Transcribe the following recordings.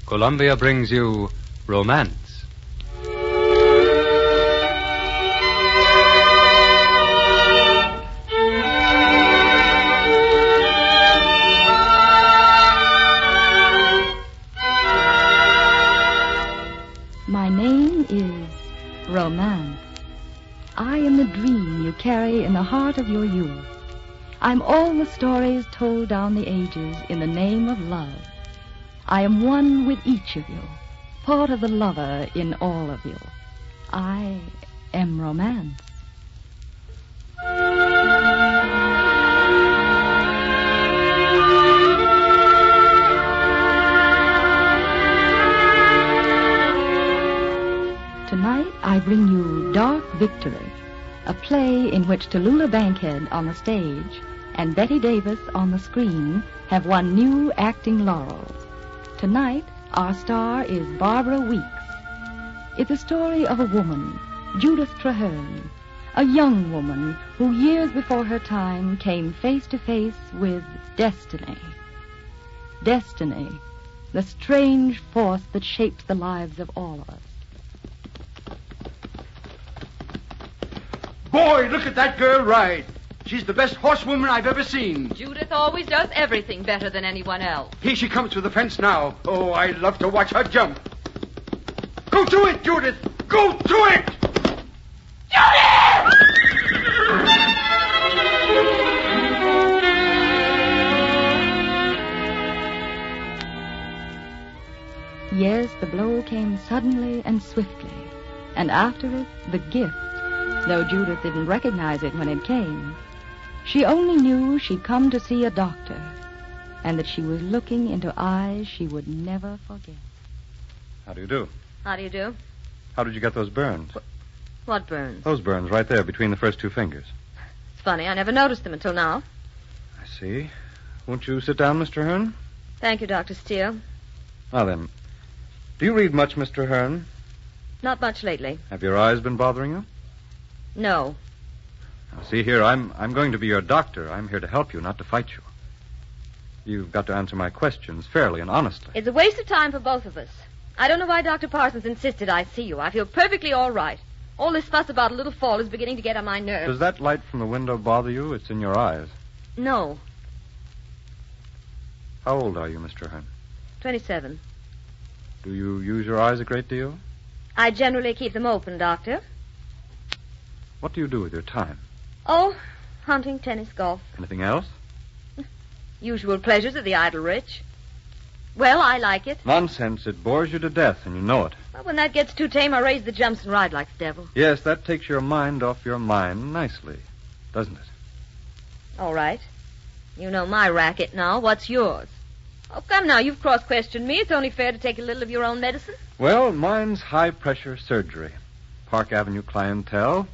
Columbia brings you Romance. My name is Romance. I am the dream you carry in the heart of your youth. I'm all the stories told down the ages in the name of love. I am one with each of you, part of the lover in all of you. I am Romance. Tonight I bring you Dark Victory, a play in which Tallulah Bankhead on the stage and Betty Davis on the screen have won new acting laurels. Tonight, our star is Barbara Weeks. It's a story of a woman, Judith Traherne, a young woman who years before her time came face to face with destiny. Destiny, the strange force that shapes the lives of all of us. Boy, look at that girl ride. She's the best horsewoman I've ever seen. Judith always does everything better than anyone else. Here she comes to the fence now. Oh, I love to watch her jump. Go to it, Judith. Go to it. Judith! Yes, the blow came suddenly and swiftly. And after it, the gift, though Judith didn't recognize it when it came. She only knew she'd come to see a doctor, and that she was looking into eyes she would never forget. How do you do? How do you do? How did you get those burns? What burns? Those burns right there between the first two fingers. It's funny, I never noticed them until now. I see. Won't you sit down, Mr. Hearn? Thank you, Dr. Steele. Now then, do you read much, Mr. Hearn? Not much lately. Have your eyes been bothering you? No. Now, see here, I'm going to be your doctor. I'm here to help you, not to fight you. You've got to answer my questions fairly and honestly. It's a waste of time for both of us. I don't know why Dr. Parsons insisted I see you. I feel perfectly all right. All this fuss about a little fall is beginning to get on my nerves. Does that light from the window bother you? It's in your eyes. No. How old are you, Mr. Hearn? 27. Do you use your eyes a great deal? I generally keep them open, Doctor. What do you do with your time? Oh, hunting, tennis, golf. Anything else? Usual pleasures of the idle rich. Well, I like it. Nonsense. It bores you to death, and you know it. Well, when that gets too tame, I raise the jumps and ride like the devil. Yes, that takes your mind off your mind nicely, doesn't it? All right. You know my racket now. What's yours? Oh, come now. You've cross-questioned me. It's only fair to take a little of your own medicine. Well, mine's high-pressure surgery. Park Avenue clientele.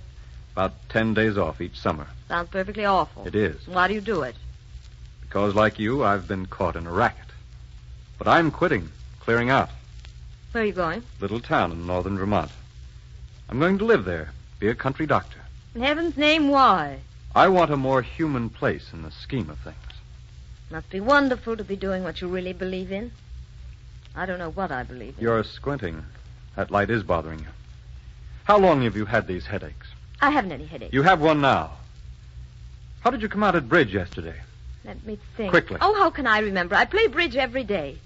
About 10 days off each summer. Sounds perfectly awful. It is. Why do you do it? Because, like you, I've been caught in a racket. But I'm quitting, clearing out. Where are you going? Little town in northern Vermont. I'm going to live there, be a country doctor. In heaven's name, why? I want a more human place in the scheme of things. Must be wonderful to be doing what you really believe in. I don't know what I believe in. You're squinting. That light is bothering you. How long have you had these headaches? I haven't any headaches. You have one now. How did you come out at bridge yesterday? Let me think. Quickly. Oh, how can I remember? I play bridge every day.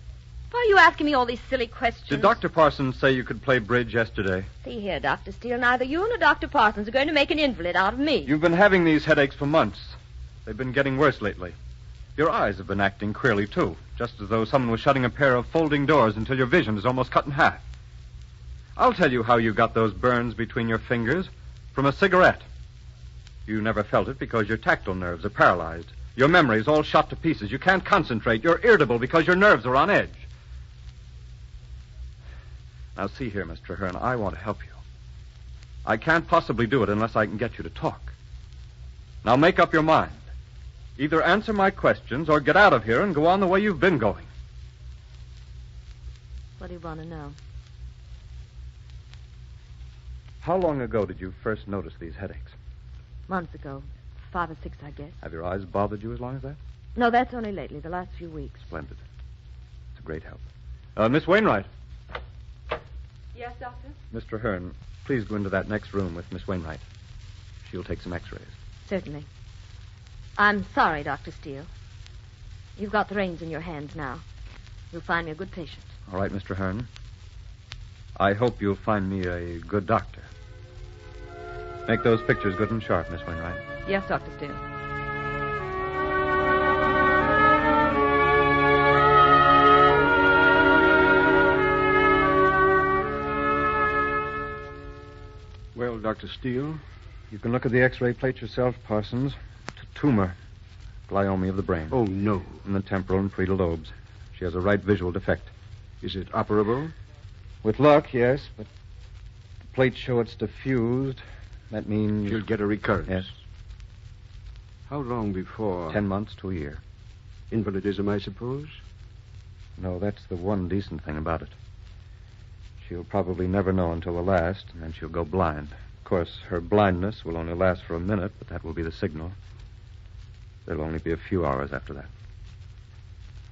Why are you asking me all these silly questions? Did Dr. Parsons say you could play bridge yesterday? See here, Dr. Steele, neither you nor Dr. Parsons are going to make an invalid out of me. You've been having these headaches for months. They've been getting worse lately. Your eyes have been acting queerly, too, just as though someone was shutting a pair of folding doors until your vision is almost cut in half. I'll tell you how you got those burns between your fingers. From a cigarette. You never felt it because your tactile nerves are paralyzed. Your memory's all shot to pieces. You can't concentrate. You're irritable because your nerves are on edge. Now, see here, Mr. Hearn, I want to help you. I can't possibly do it unless I can get you to talk. Now, make up your mind. Either answer my questions or get out of here and go on the way you've been going. What do you want to know? How long ago did you first notice these headaches? Months ago. 5 or 6, I guess. Have your eyes bothered you as long as that? No, that's only lately, the last few weeks. Splendid. It's a great help. Miss Wainwright. Yes, Doctor? Mr. Hearn, please go into that next room with Miss Wainwright. She'll take some x-rays. Certainly. I'm sorry, Dr. Steele. You've got the reins in your hands now. You'll find me a good patient. All right, Mr. Hearn. I hope you'll find me a good doctor. Make those pictures good and sharp, Miss Wainwright. Yes, Dr. Steele. Well, Dr. Steele? You can look at the x-ray plate yourself, Parsons. It's a tumor. Glioma of the brain. Oh, no. In the temporal and parietal lobes. She has a right visual defect. Is it operable? With luck, yes, but the plates show it's diffused. That means... She'll get a recurrence? Yes. How long before? 10 months to a year. Invalidism, I suppose? No, that's the one decent thing about it. She'll probably never know until the last, and then she'll go blind. Of course, her blindness will only last for a minute, but that will be the signal. There'll only be a few hours after that.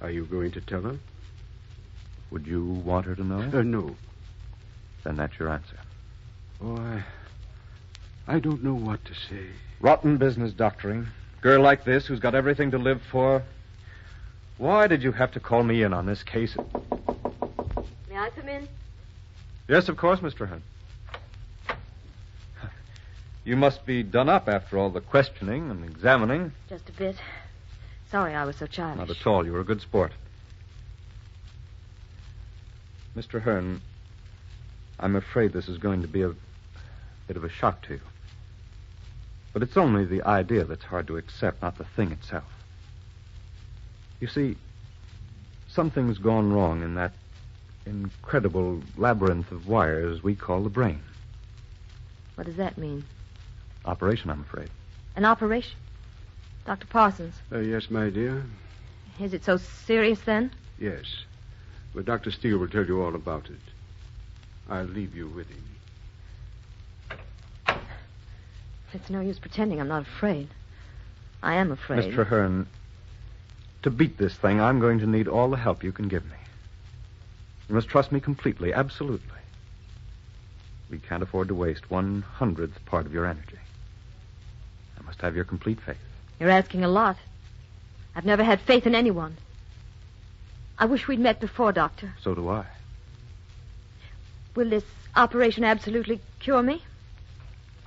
Are you going to tell her? Would you want her to know? No. Then that's your answer. Oh, I don't know what to say. Rotten business doctoring. Girl like this who's got everything to live for. Why did you have to call me in on this case? May I come in? Yes, of course, Mr. Hunt. You must be done up after all the questioning and examining. Just a bit. Sorry I was so childish. Not at all. You were a good sport. Mr. Hearn, I'm afraid this is going to be a bit of a shock to you. But it's only the idea that's hard to accept, not the thing itself. You see, something's gone wrong in that incredible labyrinth of wires we call the brain. What does that mean? Operation, I'm afraid. An operation? Dr. Parsons. Yes, my dear. Is it so serious then? Yes. But Dr. Steele will tell you all about it. I'll leave you with him. It's no use pretending I'm not afraid. I am afraid. Mr. Hearn, to beat this thing, I'm going to need all the help you can give me. You must trust me completely, absolutely. We can't afford to waste 1/100th part of your energy. I must have your complete faith. You're asking a lot. I've never had faith in anyone. I wish we'd met before, Doctor. So do I. Will this operation absolutely cure me?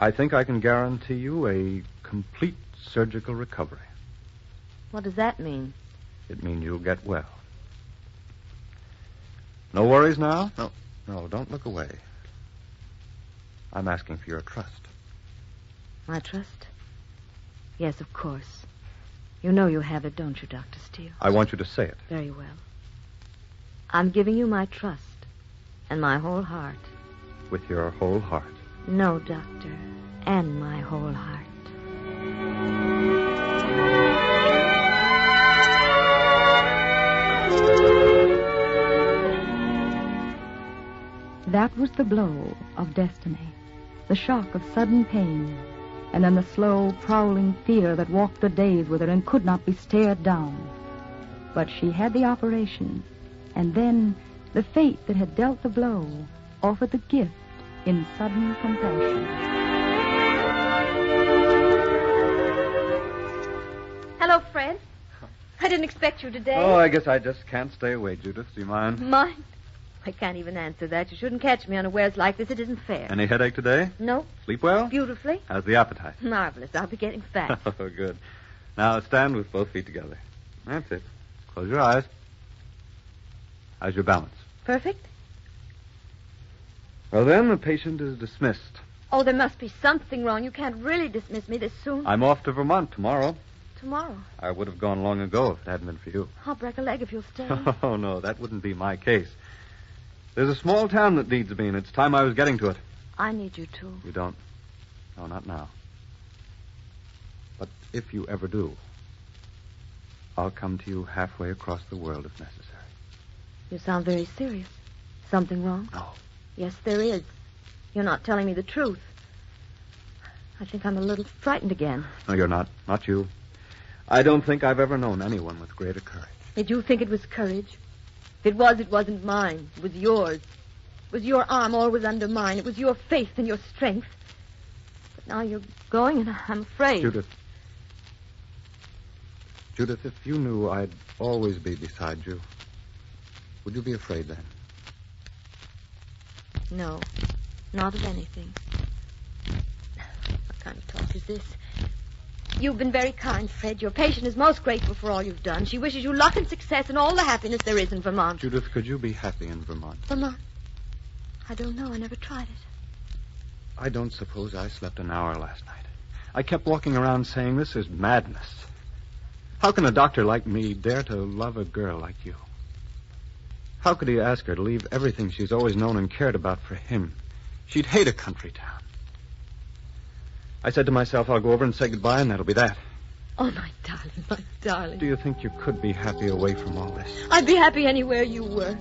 I think I can guarantee you a complete surgical recovery. What does that mean? It means you'll get well. No worries now? No, don't look away. I'm asking for your trust. My trust? Yes, of course. You know you have it, don't you, Dr. Steele? I want you to say it. Very well. I'm giving you my trust and my whole heart. With your whole heart. No, Doctor, and my whole heart. That was the blow of destiny, the shock of sudden pain, and then the slow, prowling fear that walked the days with her and could not be stared down. But she had the operation, and then the fate that had dealt the blow offered the gift in sudden compassion. Hello, Fred. I didn't expect you today. Oh, I guess I just can't stay away, Judith. Do you mind? Mind? I can't even answer that. You shouldn't catch me unawares like this. It isn't fair. Any headache today? No. Sleep well? Beautifully. How's the appetite? Marvelous. I'll be getting fat. Oh, good. Now stand with both feet together. That's it. Close your eyes. How's your balance? Perfect? Well, then, the patient is dismissed. Oh, there must be something wrong. You can't really dismiss me this soon. I'm off to Vermont tomorrow. Tomorrow? I would have gone long ago if it hadn't been for you. I'll break a leg if you'll stay. Oh, no, that wouldn't be my case. There's a small town that needs me, and it's time I was getting to it. I need you too. You don't? No, not now. But if you ever do, I'll come to you halfway across the world if necessary. You sound very serious. Something wrong? No. Yes, there is. You're not telling me the truth. I think I'm a little frightened again. No, you're not. Not you. I don't think I've ever known anyone with greater courage. Did you think it was courage? If it was, it wasn't mine. It was yours. It was your arm always under mine. It was your faith and your strength. But now you're going, and I'm afraid. Judith. Judith, if you knew I'd always be beside you, would you be afraid then? No, not of anything. What kind of talk is this? You've been very kind, Fred. Your patient is most grateful for all you've done. She wishes you luck and success and all the happiness there is in Vermont. Judith, could you be happy in Vermont? Vermont? I don't know. I never tried it. I don't suppose I slept an hour last night. I kept walking around saying, this is madness. How can a doctor like me dare to love a girl like you? How could he ask her to leave everything she's always known and cared about for him? She'd hate a country town. I said to myself, I'll go over and say goodbye, and that'll be that. Oh, my darling, my darling. Do you think you could be happy away from all this? I'd be happy anywhere you were.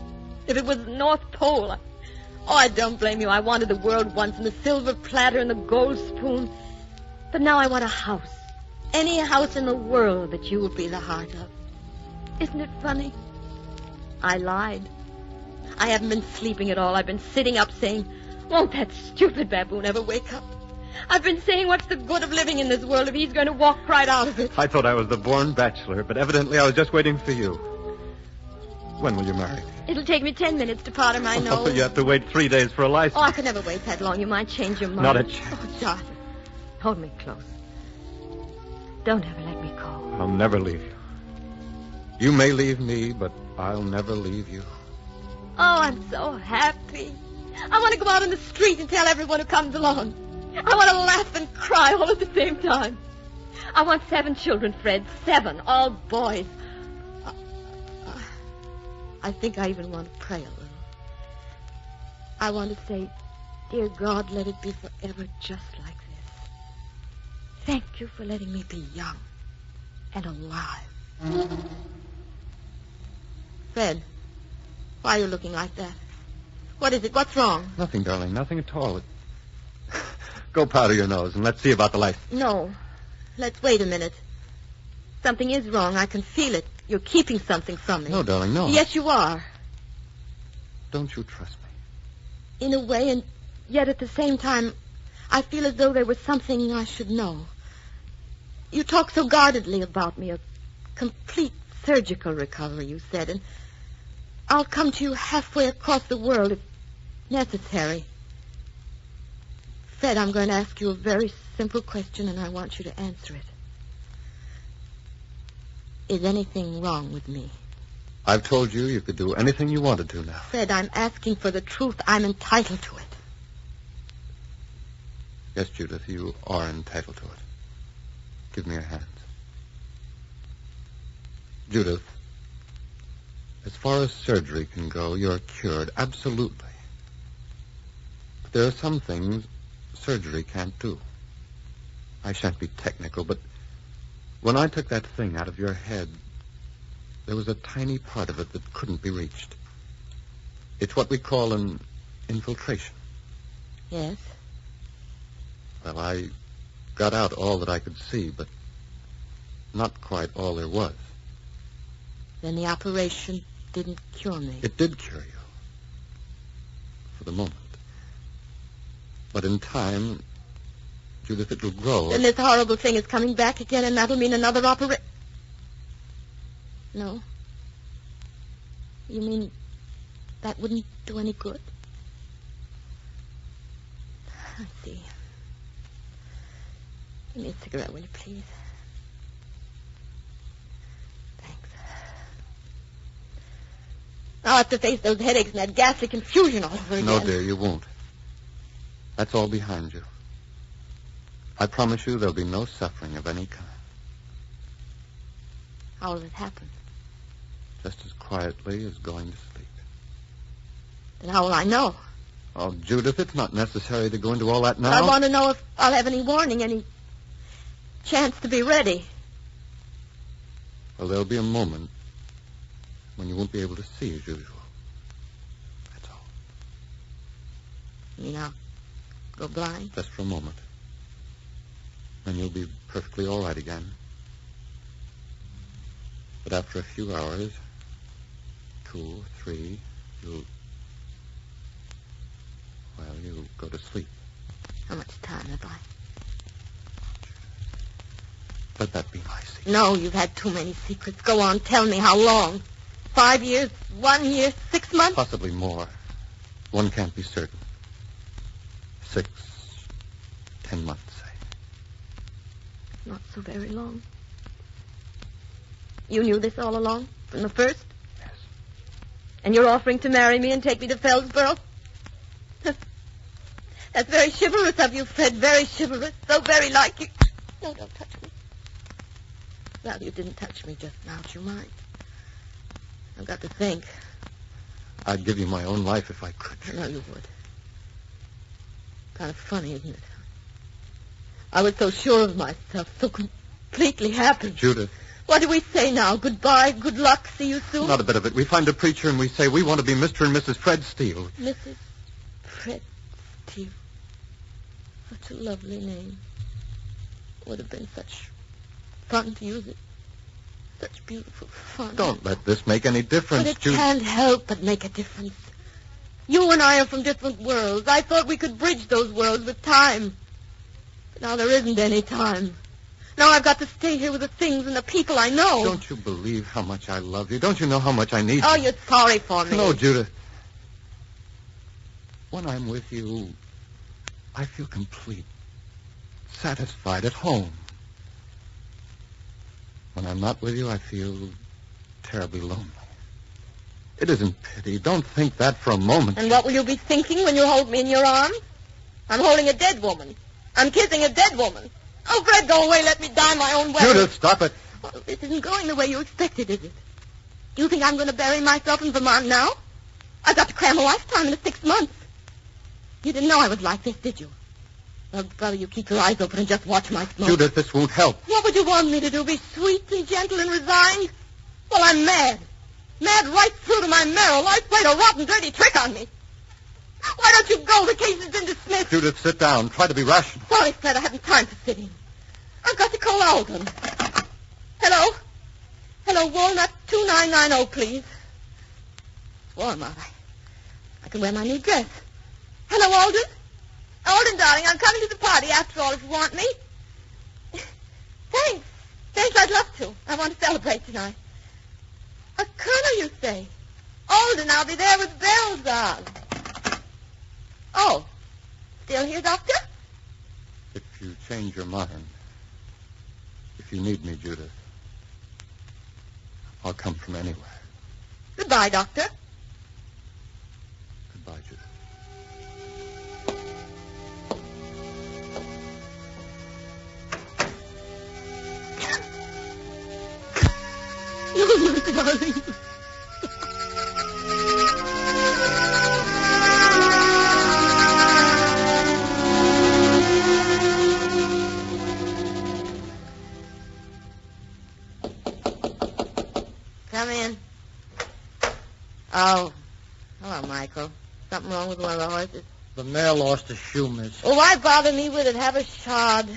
If it was the North Pole. I don't blame you. I wanted the world once, and the silver platter and the gold spoon. But now I want a house. Any house in the world that you would be the heart of. Isn't it funny? I lied. I haven't been sleeping at all. I've been sitting up saying, won't that stupid baboon ever wake up? I've been saying, what's the good of living in this world if he's going to walk right out of it? I thought I was the born bachelor, but evidently I was just waiting for you. When will you marry me? It'll take me 10 minutes to powder my nose. Oh, you have to wait 3 days for a license. Oh, I could never wait that long. You might change your mind. Not a chance. Oh, darling. Hold me close. Don't ever let me go. I'll never leave you. You may leave me, but I'll never leave you. Oh, I'm so happy. I want to go out on the street and tell everyone who comes along. I want to laugh and cry all at the same time. I want 7 children, Fred. 7, all boys. I think I even want to pray a little. I want to say, dear God, let it be forever just like this. Thank you for letting me be young and alive. Fred, why are you looking like that? What is it? What's wrong? Nothing, darling. Nothing at all. Go powder your nose and let's see about the license. No. Let's wait a minute. Something is wrong. I can feel it. You're keeping something from me. No, darling, no. Yes, you are. Don't you trust me? In a way, and yet at the same time, I feel as though there was something I should know. You talk so guardedly about me, a complete surgical recovery, you said, and I'll come to you halfway across the world if necessary. Fred, I'm going to ask you a very simple question, and I want you to answer it. Is anything wrong with me? I've told you you could do anything you wanted to now. Fred, I'm asking for the truth. I'm entitled to it. Yes, Judith, you are entitled to it. Give me your hands. Judith, as far as surgery can go, you're cured, absolutely. But there are some things surgery can't do. I shan't be technical, but when I took that thing out of your head, there was a tiny part of it that couldn't be reached. It's what we call an infiltration. Yes? Well, I got out all that I could see, but not quite all there was. Then the operation didn't cure me. It did cure you. For the moment. But in time, Judith, it will grow. Then this horrible thing is coming back again, and that'll mean another operation. No. You mean that wouldn't do any good? I see. Give me a cigarette, will you, please? Thanks. I'll have to face those headaches and that ghastly confusion all over again. No, dear, you won't. That's all behind you. I promise you there'll be no suffering of any kind. How will it happen? Just as quietly as going to sleep. Then how will I know? Oh, Judith, it's not necessary to go into all that now. I want to know if I'll have any warning, any chance to be ready. Well, there'll be a moment when you won't be able to see as usual. That's all. You mean I'll go blind? Just for a moment. Then you'll be perfectly all right again. But after a few hours, 2, 3. You'll go to sleep. How much time have I? Let that be my secret. No, you've had too many secrets. Go on, tell me how long. 5 years, 1 year, 6 months? Possibly more. One can't be certain. 6, 10 months, say. Not so very long. You knew this all along, from the first? Yes. And you're offering to marry me and take me to Fellsborough? That's very chivalrous of you, Fred. Very chivalrous. So very like you. No, don't touch me. Well, you didn't touch me just now. Do you mind? I've got to think. I'd give you my own life if I could. I know you would. Kind of funny, isn't it? I was so sure of myself, so completely happy. Judith. What do we say now? Goodbye, good luck, see you soon? Not a bit of it. We find a preacher and we say we want to be Mr. and Mrs. Fred Steele. Mrs. Fred Steele. Such a lovely name. Would have been such fun to use it. Such beautiful fun. Don't let this make any difference, But it Judith. can't help but make a difference. You and I are from different worlds. I thought we could bridge those worlds with time. But now there isn't any time. Now I've got to stay here with the things and the people I know. Don't you believe how much I love you? Don't you know how much I need Oh, you? you're sorry for me. No, Judith. When I'm with you, I feel complete, satisfied, at home. When I'm not with you, I feel terribly lonely. It isn't pity. Don't think that for a moment. And what will you be thinking when you hold me in your arms? I'm holding a dead woman. I'm kissing a dead woman. Oh, Fred, go away. Let me die my own way. Judith, stop it. Well, this isn't going the way you expected, is it? You think I'm going to bury myself in Vermont now? I've got to cram a lifetime into 6 months. You didn't know I was like this, did you? Well, brother, you keep your eyes open and just watch my smoke. Judith, this won't help. What would you want me to do? Be sweet and gentle and resigned? Well, I'm mad. Mad right through to my marrow. Life played a rotten, dirty trick on me. Why don't you go? The case has been dismissed. Judith, sit down. Try to be rational. Sorry, Fred, I haven't time for sitting. I've got to call Alden. Hello? Hello, Walnut 2990, please. It's warm out. I can wear my new dress. Hello, Alden? Alden, darling, I'm coming to the party after all if you want me. Thanks. Thanks, I'd love to. I want to celebrate tonight. A colonel, you say? Alden, I'll be there with bells on. Oh, still here, Doctor? If you change your mind, if you need me, Judith, I'll come from anywhere. Goodbye, Doctor. Goodbye, Judith. No, my darling. Come in. Oh. Hello, Michael. Something wrong with one of the horses? The mare lost a shoe, miss. Well, why bother me with it? Have a shod.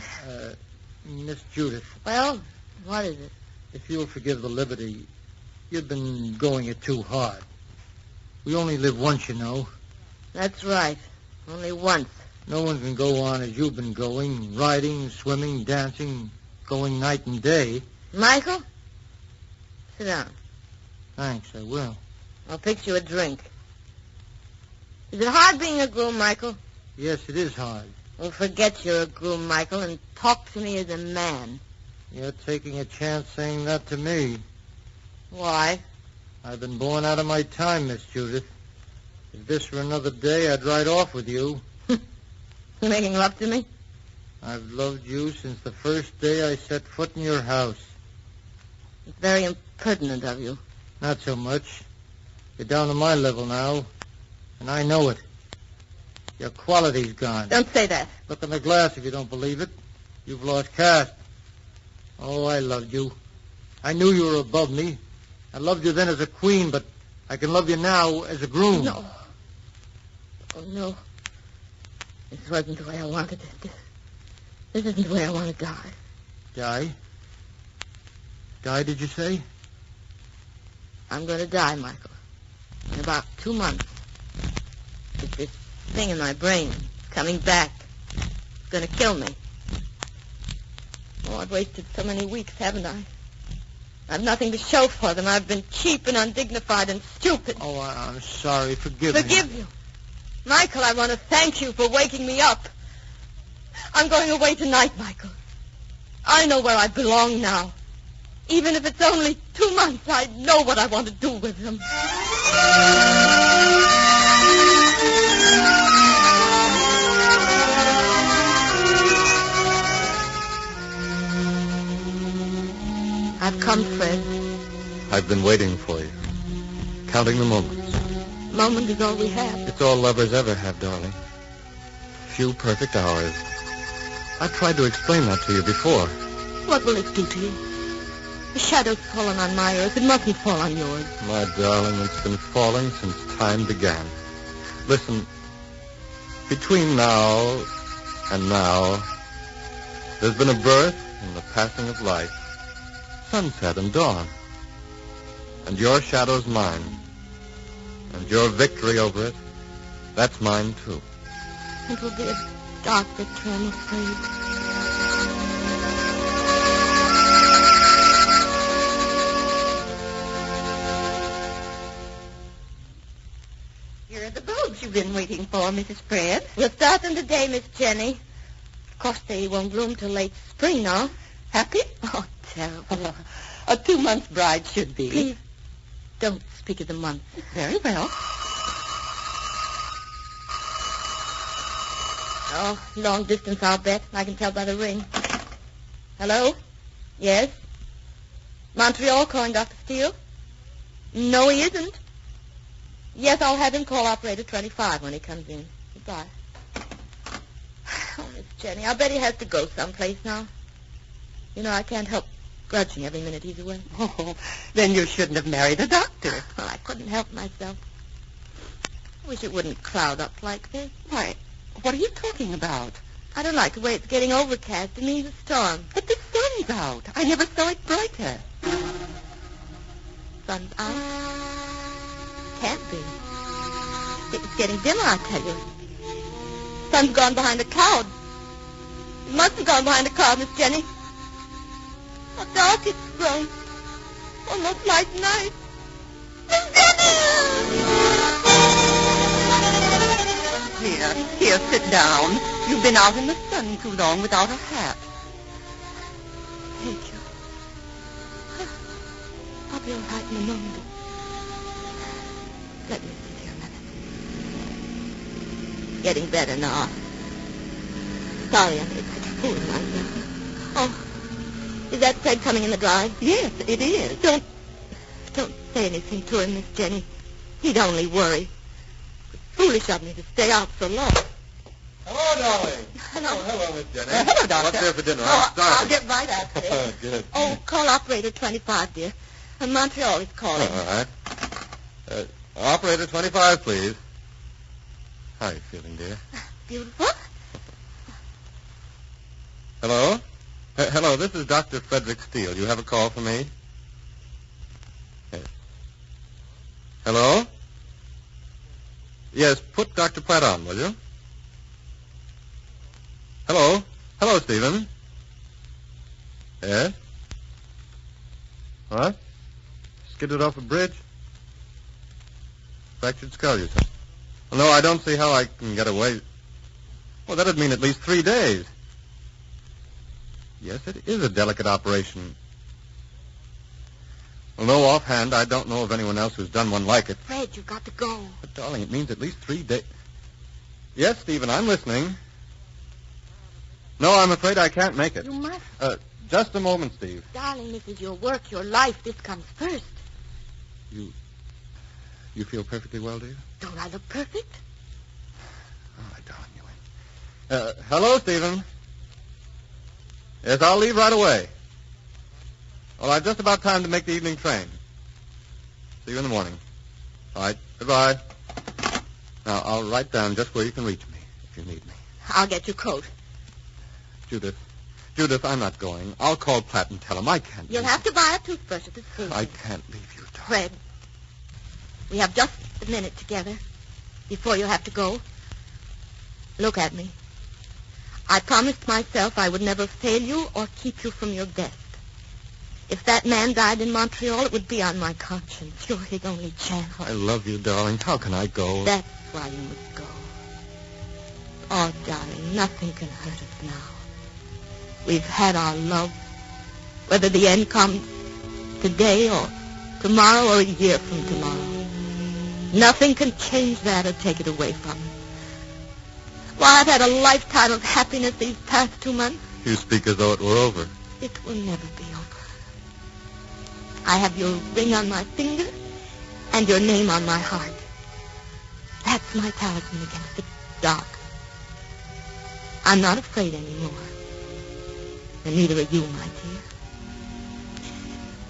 Miss Judith, Well, what is it? if you'll forgive the liberty, you've been going it too hard. We only live once, you know. That's right. Only once. No one can go on as you've been going, riding, swimming, dancing, going night and day. Michael? Sit down. Thanks, I will. I'll fix you a drink. Is it hard being a groom, Michael? Yes, it is hard. Well, forget you're a groom, Michael, and talk to me as a man. You're taking a chance saying that to me. Why? I've been born out of my time, Miss Judith. If this were another day, I'd ride off with you. You making love to me? I've loved you since the first day I set foot in your house. It's very impertinent of you. Not so much. You're down to my level now, and I know it. Your quality's gone. Don't say that. Look in the glass if you don't believe it. You've lost caste. Oh, I loved you. I knew you were above me. I loved you then as a queen, but I can love you now as a groom. No. Oh, no. This wasn't the way I wanted it. This isn't the way I want to die. Die? Die, did you say? I'm going to die, Michael. about 2 months. It's this thing in my brain. It's coming back. It's going to kill me. Oh, I've wasted so many weeks, haven't I? I've nothing to show for them. I've been cheap and undignified and stupid. Oh, I'm sorry. Forgive me. Forgive you? Michael, I want to thank you for waking me up. I'm going away tonight, Michael. I know where I belong now. Even if it's only 2 months, I know what I want to do with them. I've come, Fred. I've been waiting for you. Counting the moments. Moment is all we have. It's all lovers ever have, darling. Few perfect hours. I tried to explain that to you before. What will it do to you? The shadow's fallen on my earth. It mustn't fall on yours. My darling, it's been falling since time began. Listen, between now and now, there's been a birth and the passing of life, sunset and dawn. And your shadow's mine. And your victory over it, that's mine, too. It will be a dark victory, I'm afraid. Here are the bulbs you've been waiting for, Mrs. Fred. We'll start them today, Miss Jenny. Of course, they won't bloom till late spring now. Happy? Oh, terrible. A 2-month bride should be. Please, don't speak of the month. Very well. Oh, long distance, I'll bet. I can tell by the ring. Hello? Yes? Montreal calling Dr. Steele? No, he isn't. Yes, I'll have him call operator 25 when he comes in. Goodbye. Oh, Miss Jenny, I bet he has to go someplace now. You know, I can't help grudging every minute he's away. Oh, then you shouldn't have married a doctor. Well, I couldn't help myself. I wish it wouldn't cloud up like this. Why, what are you talking about? I don't like the way it's getting overcast. It means a storm. But the sun's out. I never saw it brighter. Sun's out? Can't be. It's getting dimmer, I tell you. Sun's gone behind a cloud. It must have gone behind a cloud, Miss Jenny. How dark it's grown. Almost like night. Miss Jenny! Here, sit down. You've been out in the sun too long without a hat. Thank you. I'll be all right in a moment. Let me sit here a minute. Getting better now. Sorry I made such a fool of myself. Oh, is that Fred coming in the drive? Yes, it is. Don't say anything to him, Miss Jenny. He'd only worry. It's foolish of me to stay out so long. Hello, darling. Hello. Hello, Miss Jenny. Hello, Doctor. What's there for dinner? Oh, I'm starving. I'll get right after it. Good. Oh, call operator 25, dear. Montreal is calling. All right. Operator 25, please. How are you feeling, dear? Beautiful. Hello? Hello, this is Dr. Frederick Steele. You have a call for me? Yes. Hello? Yes, put Dr. Pratt on, will you? Hello? Hello, Stephen. Yes? What? Skidded off a bridge? Fractured skull, you say? Well, no, I don't see how I can get away. Well, that'd mean at least 3 days. Yes, it is a delicate operation. Well, no, offhand, I don't know of anyone else who's done one like it. Fred, you've got to go. But, darling, it means at least 3 days. Yes, Stephen, I'm listening. No, I'm afraid I can't make it. You must. Just a moment, Steve. Darling, this is your work, your life. This comes first. You feel perfectly well, do you? Don't I look perfect? All right, darling, you ain't. Hello, Stephen. Yes, I'll leave right away. Well, I've just about time to make the evening train. See you in the morning. All right, goodbye. Now, I'll write down just where you can reach me if you need me. I'll get your coat. Judith, I'm not going. I'll call Platt and tell him I can't You'll leave have to buy a toothbrush at the station. I can't leave you, darling. Fred, We have just a minute together before you have to go. Look at me. I promised myself I would never fail you or keep you from your best. If that man died in Montreal, it would be on my conscience. You're his only chance. I love you, darling. How can I go? That's why you must go. Oh, darling, nothing can hurt us now. We've had our love, whether the end comes today or tomorrow or a year from tomorrow. Nothing can change that or take it away from us. Why, I've had a lifetime of happiness these past 2 months. You speak as though it were over. It will never be over. I have your ring on my finger and your name on my heart. That's my talisman against the dark. I'm not afraid anymore. And neither are you, my dear.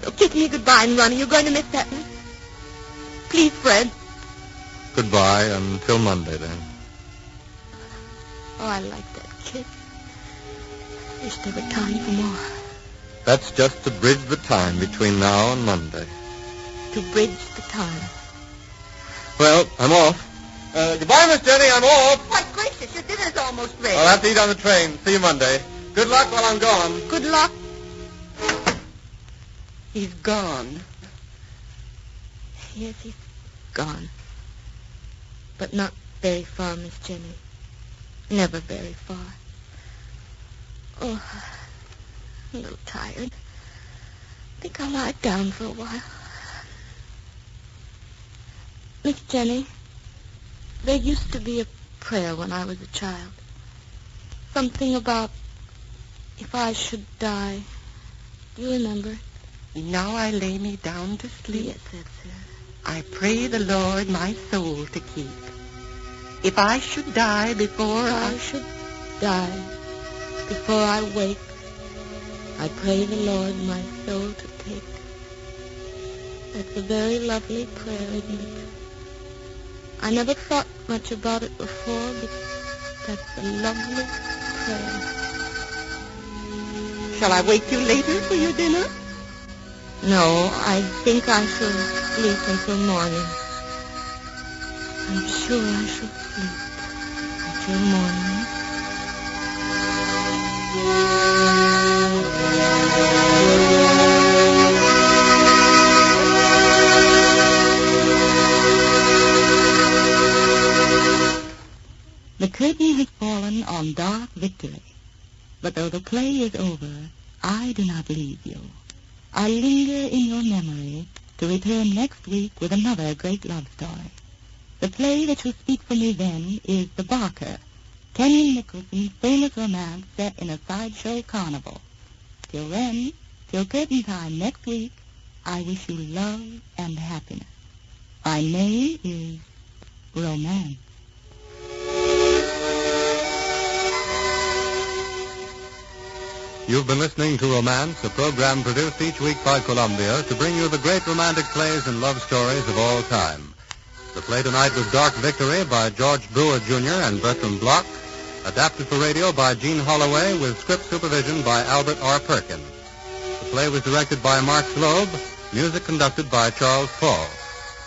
So kiss me goodbye and run. Are you going to miss that one? Please, Fred. Goodbye until Monday, then. Oh, I like that kiss. Wish there were time for more. That's just to bridge the time between now and Monday. To bridge the time. Well, I'm off. Goodbye, Miss Jenny. I'm off. Why, gracious, your dinner's almost ready. I'll have to eat on the train. See you Monday. Good luck while I'm gone. Good luck. He's gone. Yes, he's gone. But not very far, Miss Jenny. Never very far. Oh, I'm a little tired. Think I'll lie down for a while. Miss Jenny, there used to be a prayer when I was a child. Something about if I should die. Do you remember? Now I lay me down to sleep. Yes, that's it. I pray the Lord my soul to keep. If I should die before I should die before I wake, I pray the Lord my soul to take. That's a very lovely prayer, isn't it? I never thought much about it before, but that's a lovely prayer. Shall I wake you later for your dinner? No, I think I shall sleep until morning. I'm sure I shall sleep until morning. The curtain has fallen on dark victory. But though the play is over, I do not leave you. I linger in your memory to return next week with another great love story. The play that will speak for me then is The Barker, Kenyon Nicholson's famous romance set in a sideshow carnival. Till then, till curtain time next week, I wish you love and happiness. My name is Romance. You've been listening to Romance, a program produced each week by Columbia to bring you the great romantic plays and love stories of all time. The play tonight was Dark Victory by George Brewer Jr. and Bertram Bloch, adapted for radio by Gene Holloway with script supervision by Albert R. Perkins. The play was directed by Mark Slobe, music conducted by Charles Paul.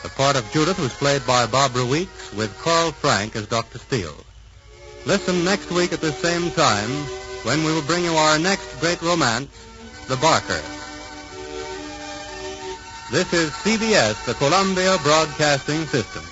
The part of Judith was played by Barbara Weeks with Carl Frank as Dr. Steele. Listen next week at the same time when we will bring you our next great romance, The Barker. This is CBS, the Columbia Broadcasting System.